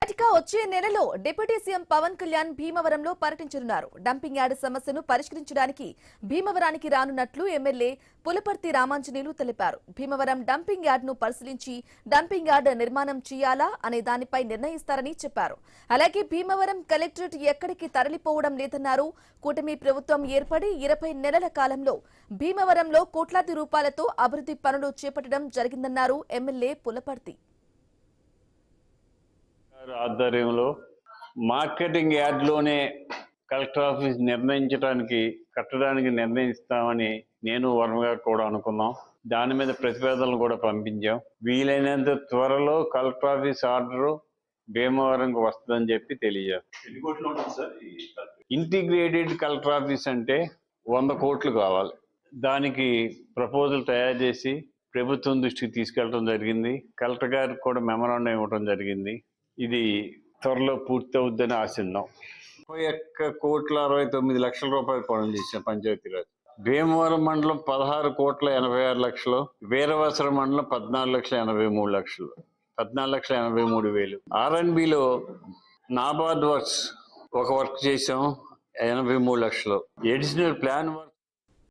వచ్చే నెలలో deputy CM Pawan Kalyan భీమవరంలో పర్యటించనున్నారు. డంపింగ్ యార్డ్ సమస్యను పరిష్కరించడానికి భీమవరానికి రానున్నట్లు ఎమ్మెల్యే పులపర్తి రామాంజనేయులు తెలిపారు. భీమవరం డంపింగ్ యార్డ్ ను పరిశీలించి డంపింగ్ యార్డ్ నిర్మాణం చేయాలా అనే దానిపై నిర్ణయిస్తారని చెప్పారు. అలాగే భీమవరం కలెక్టరేట్ ఎక్కడికి తరలిపోవడం లేదన్నారు. కూటమి ప్రభుత్వం ఏర్పడి 20 నెలల కాలంలో భీమవరంలో కోట్లాది రూపాయలతో అభివృద్ధి పనులు చేపట్టడం జరిగిందన్నారు ఎమ్మెల్యే పులపర్తి. ఆధ్వర్యంలో మార్కెటింగ్ యార్డ్లోనే కలెక్టర్ ఆఫీస్ కట్టడానికి నిర్ణయిస్తామని నేను వర్మ గారు కూడా అనుకున్నాం. దాని మీద ప్రతిపాదనలు కూడా పంపించాం. వీలైనంత త్వరలో కలెక్టర్ ఆఫీస్ ఆర్డర్ భీమవరంకి వస్తుందని చెప్పి తెలియజేస్తాం. ఇంటిగ్రేటెడ్ కలెక్టర్ ఆఫీస్ అంటే 100 కోట్లు కావాలి. దానికి ప్రపోజల్ తయారు చేసి ప్రభుత్వం దృష్టికి తీసుకెళ్ళడం జరిగింది. కలెక్టర్ గారికి కూడా మెమరాండం ఇవ్వడం జరిగింది. ఇది త్వరలో పూర్తి అవుద్దని ఆశిద్దాం. 31,69,00,000 రూపాయలు పనులు చేసిన పంచాయతీరాజ్. భీమవరం మండలం 16,86,00,000, వీరవసరం మండలం 14,83,00,000, 14,83,000. RNBలో నాబార్డ్ వర్క్స్ ఒక వర్క్ చేసాం 83 లక్షలు. Additional plan work